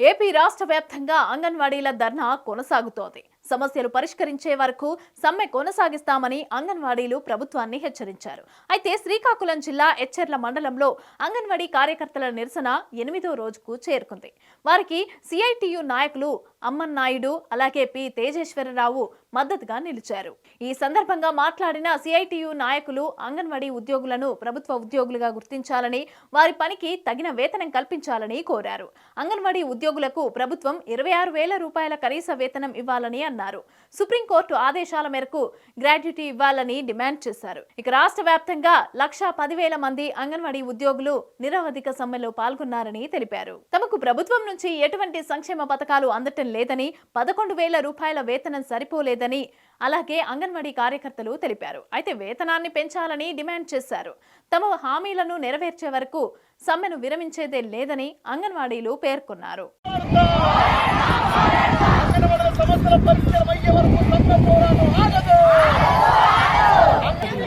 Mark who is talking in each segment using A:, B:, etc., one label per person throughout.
A: AP రాష్ట్ర వ్యాప్తంగా అంగన్వాడీల ధర్నా కొనసాగుతోంది. సమస్యలు పరిష్కరించే వరకు సమ్మె కొనసాగిస్తామని అంగన్వాడీలు ప్రభుత్వాన్ని హెచ్చరించారు. అయితే శ్రీకాకుళం జిల్లా ఎచ్చెర్ల మండలంలో అంగన్వాడీ కార్యకర్తల నిరసన 8వ రోజుకు చేరుకుంది. వారికి సిఐటియు నాయకులు అమ్మన్నాయుడు అలాగే పి తేజేశ్వరరావు మద్దతుగా నిలిచారు. ఈ సందర్భంగా మాట్లాడిన సిఐటియు నాయకులు అంగన్వాడీ ఉద్యోగులను ప్రభుత్వ ఉద్యోగులుగా గుర్తించాలని, వారి పనికి తగిన వేతనం కల్పించాలని కోరారు. అంగన్వాడీ ఉద్యోగులకు ప్రభుత్వం 26,000 రూపాయల కనీస వేతనం ఇవ్వాలని అన్నారు. సుప్రీంకోర్టు ఆదేశాల మేరకు గ్రాడ్యుటీ ఇవ్వాలని డిమాండ్ చేశారు. ఇక రాష్ట్ర వ్యాప్తంగా 1,10,000 మంది అంగన్వాడీ ఉద్యోగులు నిరవధిక సమ్మెలో పాల్గొన్నారని తెలిపారు. తమకు ప్రభుత్వం నుంచి ఎటువంటి సంక్షేమ పథకాలు అందటం లేదని, 11,000 రూపాయల వేతనం సరిపోలేదని అలాగే అంగన్వాడీ కార్యకర్తలు తెలిపారు. అయితే వేతనాన్ని పెంచాలని డిమాండ్ చేశారు. తమ హామీలను నెరవేర్చే వరకు సమ్మెను విరమించేదే లేదని అంగన్వాడీలు పేర్కొన్నారు.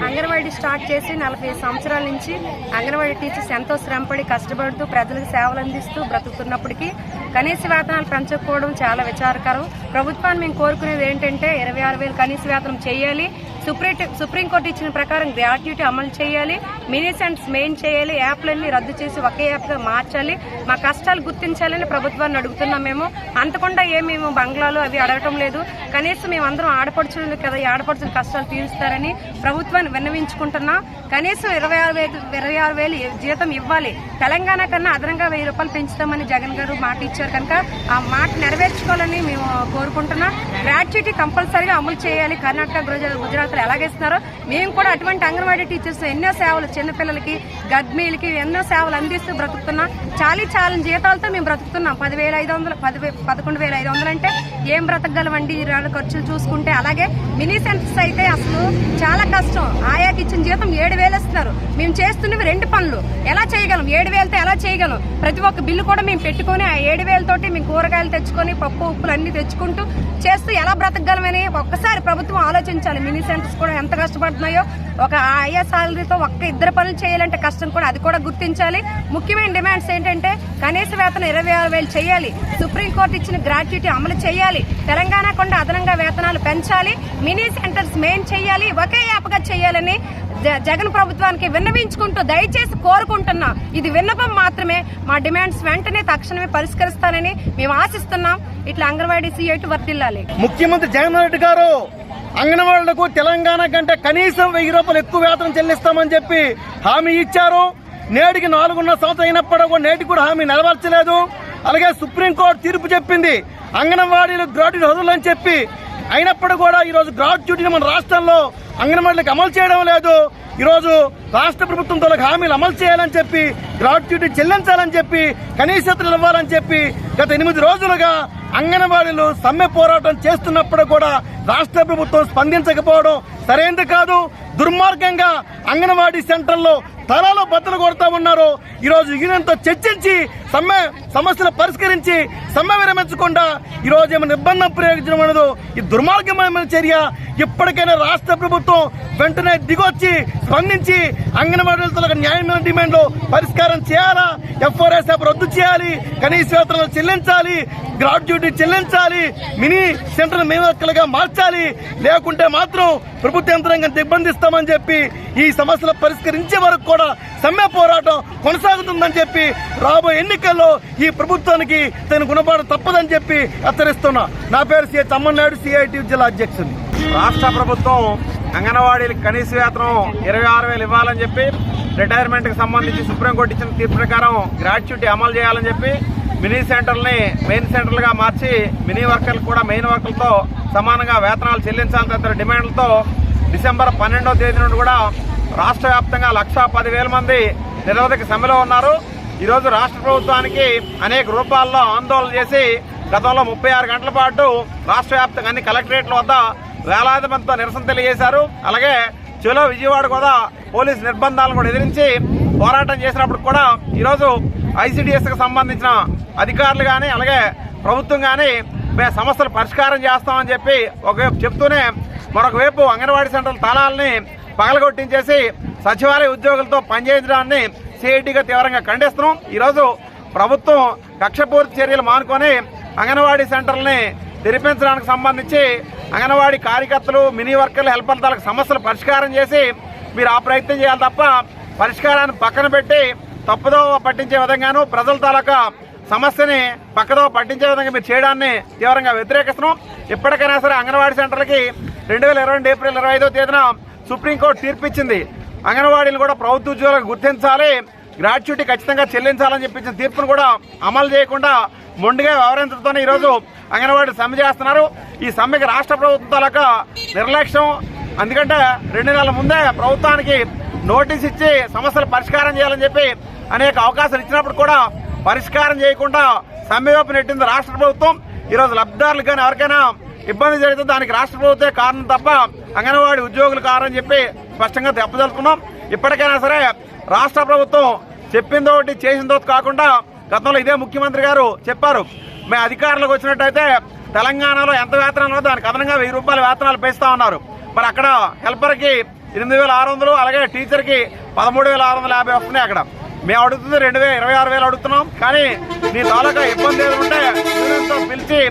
B: అంగన్వాడీ స్టార్ట్ చేసి 40 సంవత్సరాల నుంచి అంగన్వాడీ టీచర్స్ ఎంతో శ్రమపడి కష్టపడుతూ ప్రజలకు సేవలు అందిస్తూ బ్రతుకుతున్నప్పటికీ కనీస వేతనాలు పెంచకపోవడం చాలా విచారకరం. ప్రభుత్వాన్ని మేము కోరుకునేది ఏంటంటే 26,000 కనీస వేతనం చేయాలి. సుప్రీంకోర్టు ఇచ్చిన ప్రకారం గ్రాట్యుటీ అమలు చేయాలి. మినీ సెంటర్స్ మెయిన్ చేయాలి. యాప్లన్నీ రద్దు చేసి ఒకే యాప్గా మార్చాలి. మా కష్టాలు గుర్తించాలని ప్రభుత్వాన్ని అడుగుతున్నాం. మేము అంతకుండా మేము బంగ్లాలు అవి అడగటం లేదు. కనీసం మేమందరం ఆడపడుచులు కదా, ఈ ఆడపడుచుల కష్టాలు తీరుస్తారని ప్రభుత్వాన్ని విన్నవించుకుంటున్నాం. కనీసం 26,000 జీతం ఇవ్వాలి. తెలంగాణ కన్నా అదనంగా 1,000 రూపాయలు పెంచుతామని జగన్ గారు మాట ఇచ్చారు కనుక ఆ మాట నెరవేర్చుకోవాలని మేము కోరుకుంటున్నాం. గ్రాట్యుటీ కంపల్సరీగా అమలు చేయాలి. కర్ణాటక, గుజరాత్ ఎలాగేస్తున్నారో మేము కూడా అటువంటి అంగన్వాడీ టీచర్స్ ఎన్నో సేవలు చిన్నపిల్లలకి, గర్భిణీలకి ఎన్నో సేవలు అందిస్తూ బ్రతుకుతున్నాం. చాలా జీతాలతో మేము బ్రతుకుతున్నాం. 10,500, 11,500 అంటే ఏం బ్రతకగలవండి ఈ ఖర్చులు చూసుకుంటే. అలాగే మినీ సెంటర్స్ అయితే అసలు చాలా కష్టం. ఆయాకి ఇచ్చిన జీతం 7,000 ఇస్తున్నారు. మేము చేస్తున్నవి 2 పనులు ఎలా చేయగలం? 7,000తో ఎలా చేయగలం? ప్రతి ఒక్క బిల్లు కూడా మేము పెట్టుకుని ఆ 7,000 తోటి మేము కూరగాయలు తెచ్చుకొని పప్పు ఉప్పులు అన్ని తెచ్చుకుంటూ చేస్తూ ఎలా బ్రతకగలమని ఒక్కసారి ప్రభుత్వం ఆలోచించాలి. మినీ సెంటర్స్ కూడా ఎంత కష్టపడుతున్నాయో, ఒక ఆయా సాలరీతో 1-2 పనులు చేయాలంటే కష్టం కూడా, అది కూడా గుర్తించాలి. ముఖ్యమైన డిమాండ్స్ ఏంటంటే కనీస వేతనం 26,000 చేయాలి. సుప్రీంకోర్టు ఇచ్చిన గ్రాట్యుటీ అమలు చేయాలి. తెలంగాణ కొండ అదనంగా వేతనాలు పెంచాలి. మినీ సెంటర్స్ మెయిన్ చేయాలి. ఒకే యాప్గా చేయాలని జగన్ ప్రభుత్వానికి విన్నవించుకుంటూ దయచేసి కోరుకుంటున్నా. ఇది విన్నపం మాత్రమే. మా డిమాండ్స్ వెంటనే తక్షణమే పరిష్కరిస్తానని మేము ఆశిస్తున్నాం. ఇట్లా అంగన్వాడీ సిఐటి వర్తిల్లాలి.
C: ముఖ్యమంత్రి జగన్మోహన్ రెడ్డి గారు అంగన్వాడీలకు తెలంగాణ కంటే కనీసం 1,000 రూపాయలు ఎక్కువ వేతనం చెల్లిస్తామని చెప్పి హామీ ఇచ్చారు. నేటికి 4.5 సంవత్సరం అయినప్పటికీ నేటికి కూడా హామీ నెరవేర్చలేదు. అలాగే సుప్రీంకోర్టు తీర్పు చెప్పింది అంగన్వాడీలు గ్రాట్యుటీ వదలని చెప్పి. అయినప్పుడు కూడా ఈరోజు గ్రాట్యుటీని మన రాష్ట్రంలో అంగన్వాడీలకు అమలు చేయడం లేదు. ఈరోజు రాష్ట్ర ప్రభుత్వంతో హామీలు అమలు చేయాలని చెప్పి, గ్రాట్యుటీ చెల్లించాలని చెప్పి, కనీసతలు ఇవ్వాలని చెప్పి గత 8 రోజులుగా అంగన్వాడీలు సమ్మె పోరాటం చేస్తున్నప్పుడు కూడా రాష్ట్ర ప్రభుత్వం స్పందించకపోవడం సరైనది కాదు. దుర్మార్గంగా అంగన్వాడీ సెంటర్లో తలాలో బద్దలు కొడతా ఉన్నారు. ఈరోజు యూనియన్తో చర్చించి సమస్యలు పరిష్కరించి సమ్మె విరమించకుండా ఈరోజు ఏమైనా నిర్బంధం ప్రయోగించడం అనేది ఈ దుర్మార్గమైన చర్య. ఇప్పటికైనా రాష్ట్ర ప్రభుత్వం వెంటనే దిగొచ్చి స్పందించి అంగన్వాడీలతో న్యాయమైన డిమాండ్లు పరిష్కారం చేయాలా. FRS రద్దు చేయాలి. కనీస వేతనాలు చెల్లించాలి. గ్రాట్యుటీ చెల్లించాలి. మినీ సెంటర్ మేమక్కలుగా మార్చాలి. లేకుంటే మాత్రం ప్రభుత్వ యంత్రాంగం దిగ్బంధిస్తామని చెప్పి ఈ సమస్యలు పరిష్కరించే వరకు కూడా సమ్మె పోరాటం కొనసాగుతుందని చెప్పి రాబోయే ఎన్నికల్లో ఈ ప్రభుత్వానికి తన గుణపాఠం తప్పదని చెప్పి హెచ్చరిస్తున్నా. నా పేరు సిహెచ్ అమ్మన్నాయుడు, సిఐటి జిల్లా అధ్యక్షుడు.
D: రాష్ట్ర ప్రభుత్వం అంగన్వాడీలకు కనీస వేతనం 26,000 ఇవ్వాలని చెప్పి, రిటైర్మెంట్ కి సంబంధించి సుప్రీంకోర్టు ఇచ్చిన తీర్పు ప్రకారం గ్రాట్యుటీ అమలు చేయాలని చెప్పి, మినీ సెంటర్లని మెయిన్ సెంటర్లుగా మార్చి మినీ వర్కర్లు కూడా మెయిన్ వర్కర్లతో సమానంగా వేతనాలు చెల్లించాలని తదితర డిమాండ్లతో డిసెంబర్ 12వ తేదీ నుండి కూడా రాష్ట్ర వ్యాప్తంగా 1,10,000 మంది నిరవధిక సమ్మెలో ఉన్నారు. ఈరోజు రాష్ట్ర ప్రభుత్వానికి అనేక రూపాల్లో ఆందోళన చేసి గతంలో 36 గంటల పాటు రాష్ట్ర వ్యాప్తంగా అన్ని కలెక్టరేట్ల వద్ద వేలాది మందితో నిరసన తెలియజేశారు. అలాగే చెలో విజయవాడ కూడా పోలీసు నిర్బంధాలను కూడా ఎదిరించి పోరాటం చేసినప్పుడు కూడా ఈరోజు ICDS కు సంబంధించిన అధికారులు కానీ అలాగే ప్రభుత్వం కానీ సమస్యలు పరిష్కారం చేస్తామని చెప్పి ఒకవైపు చెప్తూనే మరొక వైపు అంగన్వాడీ సెంటర్ల తాళాలని పగలగొట్టించేసి సచివాలయ ఉద్యోగులతో పనిచేయించడాన్ని సిఐటిగా తీవ్రంగా ఖండిస్తున్నాం. ఈరోజు ప్రభుత్వం కక్షపూర్తి చర్యలు మానుకొని అంగన్వాడీ సెంటర్లని తెరిపించడానికి సంబంధించి అంగన్వాడీ కార్యకర్తలు, మినీ వర్కర్లు, హెల్పర్ల తాలూకు సమస్యలు పరిష్కారం చేసి మీరు ఆ ప్రయత్నం చేయాలి తప్ప పరిష్కారాన్ని పక్కన పెట్టి తప్పుదో పట్టించే విధంగాను ప్రజల తాలూకా సమస్యని పక్కదో పట్టించే విధంగా మీరు చేయడాన్ని తీవ్రంగా వ్యతిరేకిస్తున్నాం. ఇప్పటికైనా సరే అంగన్వాడీ సెంటర్లకి 2022 ఏప్రిల్ 25వ తేదీన సుప్రీంకోర్టు తీర్పిచ్చింది. అంగన్వాడీలు కూడా ప్రభుత్వ ఉద్యోగులకు గుర్తించాలి, గ్రాట్యుటీ ఖచ్చితంగా చెల్లించాలని చెప్పించిన తీర్పును కూడా అమలు చేయకుండా మొండిగా వ్యవహరించడంతోనే ఈరోజు అంగన్వాడీ సమ్మె చేస్తున్నారు. ఈ సమ్మెకి రాష్ట్ర ప్రభుత్వం తాలూకా నిర్లక్ష్యం. ఎందుకంటే 2 నెలల ముందే ప్రభుత్వానికి నోటీస్ ఇచ్చి సమస్యలు పరిష్కారం చేయాలని చెప్పి అనేక అవకాశాలు ఇచ్చినప్పుడు కూడా పరిష్కారం చేయకుండా సమ్మె వైపు నెట్టింది రాష్ట్ర ప్రభుత్వం. ఈరోజు లబ్ధిదారులకు కానీ ఎవరికైనా ఇబ్బంది జరిగితే దానికి రాష్ట్ర ప్రభుత్వమే కారణం తప్ప అంగన్వాడీ ఉద్యోగులు కారణం చెప్పి స్పష్టంగా దెబ్బతలుతున్నాం. ఇప్పటికైనా సరే రాష్ట్ర ప్రభుత్వం చెప్పిందో ఒకటి చేసిందో కాకుండా గతంలో ఇదే ముఖ్యమంత్రి గారు చెప్పారు, మేము అధికారంలోకి వచ్చినట్టయితే తెలంగాణలో ఎంత వేతనాలు దానికి అదనంగా 1000 రూపాయల వేతనాలు పెంచుతా ఉన్నారు. మరి అక్కడ హెల్పర్కి 8600, అలాగే టీచర్కి 13650 వస్తున్నాయి. అక్కడ మేము అడుగుతుంది 26,000 అడుగుతున్నాం. కానీ నీ తాలూకా ఇబ్బంది ఏదో ఉంటే యూనియన్తో పిలిచి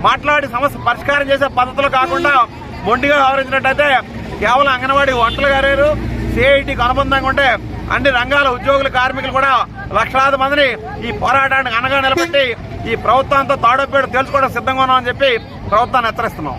D: మాట్లాడి సమస్య పరిష్కారం చేసే పద్ధతులు కాకుండా మొండిగా వ్యవహరించినట్టయితే కేవలం అంగన్వాడీ వంటలు గారు సిఐటికి అనుబంధంగా ఉంటే అన్ని రంగాల ఉద్యోగులు, కార్మికులు కూడా లక్షలాది మందిని ఈ పోరాటానికి అండగా నిలబెట్టి ఈ ప్రభుత్వంతో తాడోపేడు తెలుసుకోవడం సిద్ధంగా ఉన్నామని చెప్పి ప్రభుత్వాన్ని హెచ్చరిస్తున్నాం.